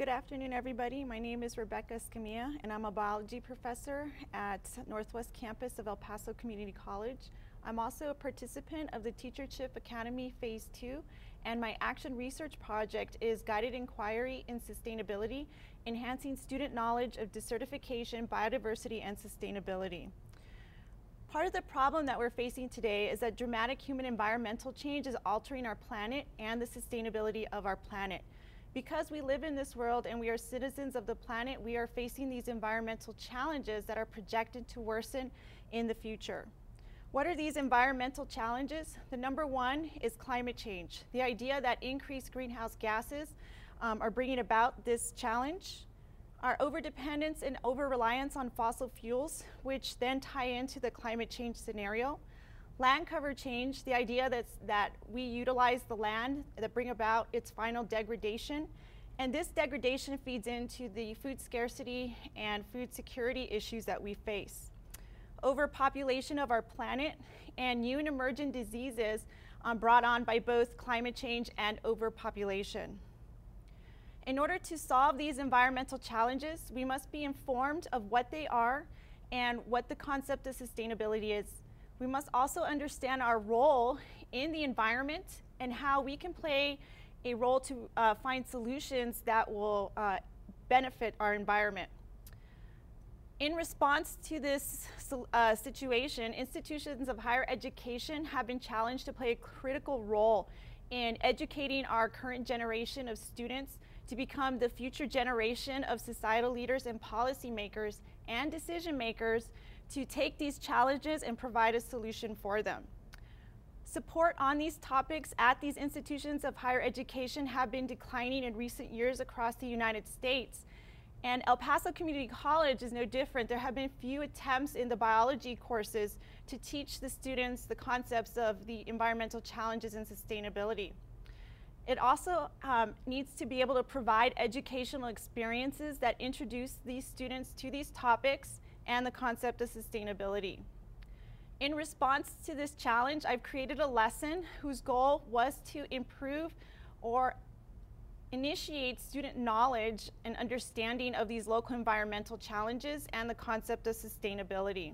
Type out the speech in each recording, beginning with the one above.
Good afternoon, everybody. My name is Rebecca Escamilla, and I'm a biology professor at Northwest Campus of El Paso Community College. I'm also a participant of the Teachership Academy Phase 2, and my action research project is Guided Inquiry in Sustainability, Enhancing Student Knowledge of Desertification, Biodiversity, and Sustainability. Part of the problem that we're facing today is that dramatic human environmental change is altering our planet and the sustainability of our planet. Because we live in this world and we are citizens of the planet, we are facing these environmental challenges that are projected to worsen in the future. What are these environmental challenges? The number one is climate change. The idea that increased greenhouse gases are bringing about this challenge. Our overdependence and over-reliance on fossil fuels, which then tie into the climate change scenario. Land cover change, the idea that we utilize the land that bring about its final degradation. And this degradation feeds into the food scarcity and food security issues that we face. Overpopulation of our planet and new and emergent diseases brought on by both climate change and overpopulation. In order to solve these environmental challenges, we must be informed of what they are and what the concept of sustainability is. We must also understand our role in the environment and how we can play a role to find solutions that will benefit our environment. In response to this situation, institutions of higher education have been challenged to play a critical role in educating our current generation of students to become the future generation of societal leaders and policymakers and decision makers to take these challenges and provide a solution for them. Support on these topics at these institutions of higher education have been declining in recent years across the United States. And El Paso Community College is no different. There have been few attempts in the biology courses to teach the students the concepts of the environmental challenges and sustainability. It also needs to be able to provide educational experiences that introduce these students to these topics and the concept of sustainability. In response to this challenge, I've created a lesson whose goal was to improve or initiate student knowledge and understanding of these local environmental challenges and the concept of sustainability.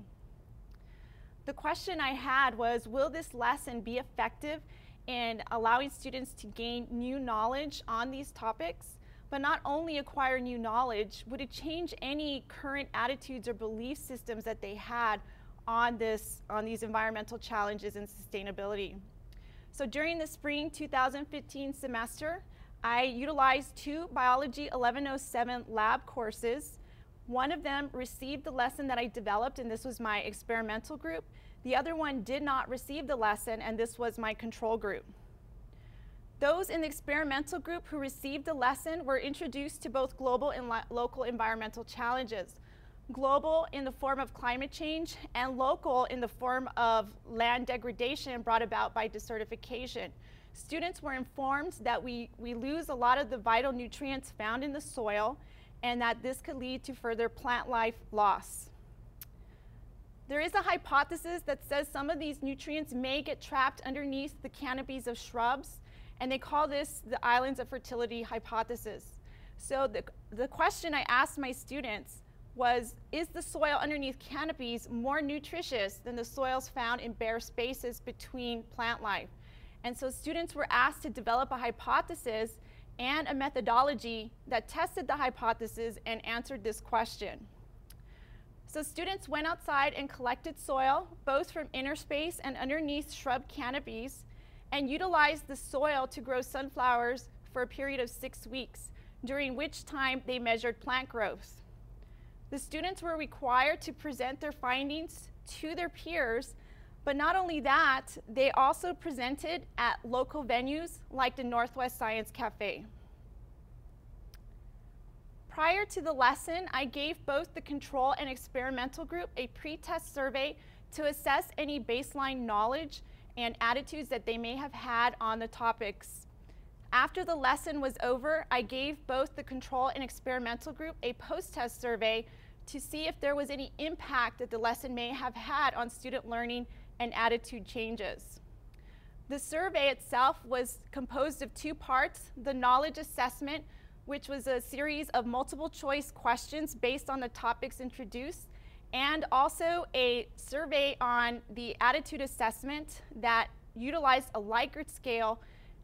The question I had was, will this lesson be effective in allowing students to gain new knowledge on these topics? But not only acquire new knowledge, would it change any current attitudes or belief systems that they had on these environmental challenges and sustainability? So during the spring 2015 semester, I utilized two Biology 1107 lab courses. One of them received the lesson that I developed, and this was my experimental group. The other one did not receive the lesson, and this was my control group. Those in the experimental group who received the lesson were introduced to both global and local environmental challenges. Global in the form of climate change and local in the form of land degradation brought about by desertification. Students were informed that we lose a lot of the vital nutrients found in the soil and that this could lead to further plant life loss. There is a hypothesis that says some of these nutrients may get trapped underneath the canopies of shrubs, and they call this the islands of fertility hypothesis. So the question I asked my students was, is the soil underneath canopies more nutritious than the soils found in bare spaces between plant life? And so students were asked to develop a hypothesis and a methodology that tested the hypothesis and answered this question. So students went outside and collected soil, both from inner space and underneath shrub canopies, and utilized the soil to grow sunflowers for a period of 6 weeks, during which time they measured plant growth. The students were required to present their findings to their peers, but not only that, they also presented at local venues like the Northwest Science Cafe. Prior to the lesson, I gave both the control and experimental group a pre-test survey to assess any baseline knowledge and attitudes that they may have had on the topics. After the lesson was over, I gave both the control and experimental group a post-test survey to see if there was any impact that the lesson may have had on student learning and attitude changes. The survey itself was composed of two parts: the knowledge assessment which was a series of multiple choice questions based on the topics introduced, and also a survey on the attitude assessment that utilized a Likert scale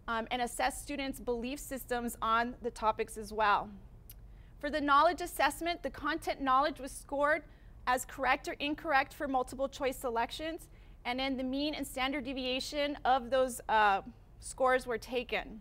and assessed students' belief systems on the topics as well. For the knowledge assessment, the content knowledge was scored as correct or incorrect for multiple choice selections, and then the mean and standard deviation of those scores were taken.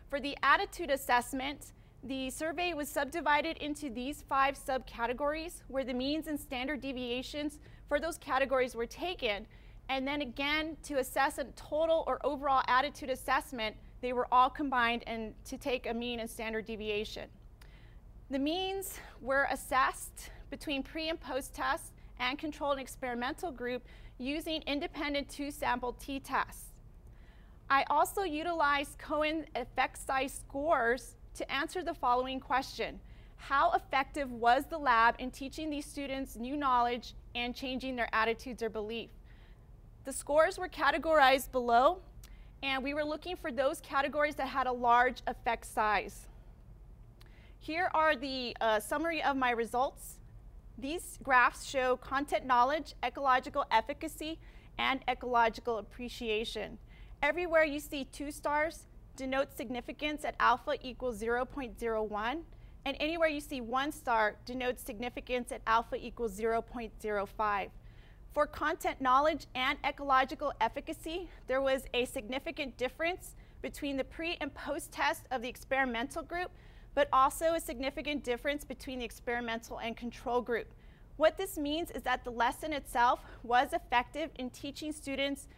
For the attitude assessment, the survey was subdivided into these 5 subcategories where the means and standard deviations for those categories were taken, and then again to assess a total or overall attitude assessment, they were all combined and to take a mean and standard deviation. The means were assessed between pre and post tests and controlled and experimental group using independent 2-sample t-tests. I also utilized Cohen effect size scores to answer the following question: how effective was the lab in teaching these students new knowledge and changing their attitudes or belief? The scores were categorized below, and we were looking for those categories that had a large effect size. Here are the summary of my results. These graphs show content knowledge, ecological efficacy, and ecological appreciation. Everywhere you see 2 stars denotes significance at alpha equals 0.01, and anywhere you see 1 star denotes significance at alpha equals 0.05. For content knowledge and ecological efficacy, there was a significant difference between the pre and post test of the experimental group, but also a significant difference between the experimental and control group. What this means is that the lesson itself was effective in teaching students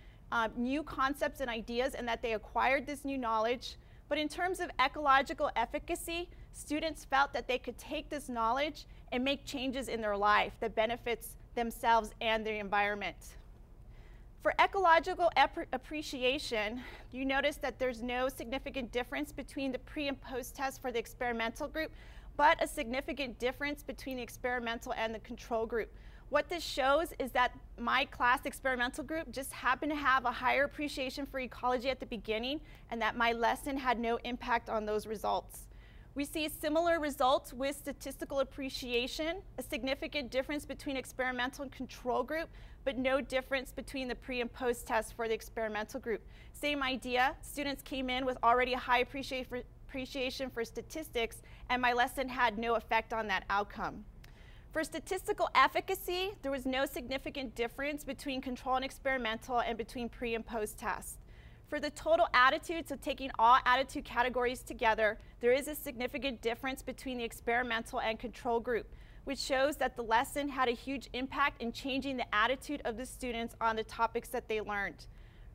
new concepts and ideas, and that they acquired this new knowledge. But in terms of ecological efficacy, students felt that they could take this knowledge and make changes in their life that benefits themselves and their environment. For ecological appreciation, you notice that there's no significant difference between the pre and post test for the experimental group, but a significant difference between the experimental and the control group. What this shows is that my class experimental group just happened to have a higher appreciation for ecology at the beginning, and that my lesson had no impact on those results. We see similar results with statistical appreciation, a significant difference between experimental and control group, but no difference between the pre and post test for the experimental group. Same idea, students came in with already a high appreciation for statistics, and my lesson had no effect on that outcome. For statistical efficacy, there was no significant difference between control and experimental and between pre and post test. For the total attitude, so taking all attitude categories together, there is a significant difference between the experimental and control group, which shows that the lesson had a huge impact in changing the attitude of the students on the topics that they learned.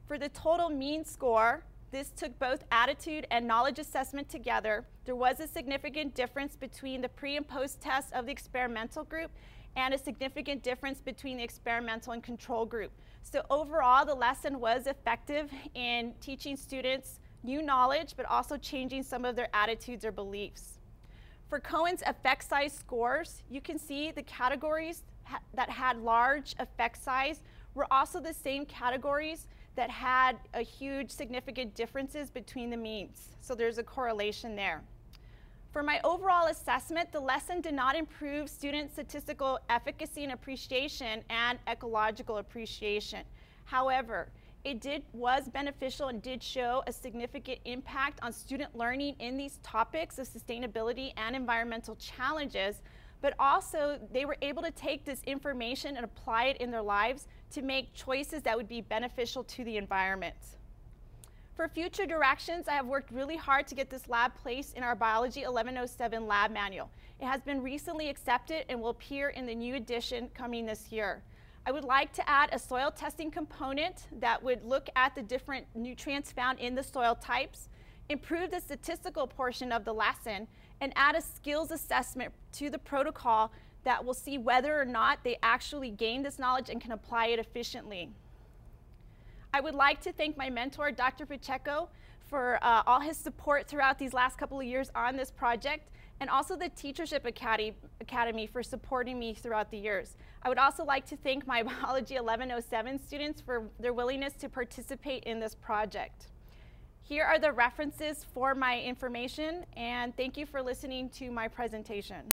For the total mean score, this took both attitude and knowledge assessment together. There was a significant difference between the pre and post test of the experimental group, and a significant difference between the experimental and control group. So overall, the lesson was effective in teaching students new knowledge, but also changing some of their attitudes or beliefs. For Cohen's effect size scores, you can see the categories that had large effect size were also the same categories that had a huge significant differences between the means. So there's a correlation there. For my overall assessment, the lesson did not improve student statistical efficacy and appreciation and ecological appreciation. However, it was beneficial and did show a significant impact on student learning in these topics of sustainability and environmental challenges, but also they were able to take this information and apply it in their lives to make choices that would be beneficial to the environment. For future directions, I have worked really hard to get this lab placed in our Biology 1107 lab manual. It has been recently accepted and will appear in the new edition coming this year. I would like to add a soil testing component that would look at the different nutrients found in the soil types, improve the statistical portion of the lesson, and add a skills assessment to the protocol that will see whether or not they actually gain this knowledge and can apply it efficiently. I would like to thank my mentor, Dr. Pacheco, for all his support throughout these last couple of years on this project, and also the Teachership Academy for supporting me throughout the years. I would also like to thank my Biology 1107 students for their willingness to participate in this project. Here are the references for my information, and thank you for listening to my presentation.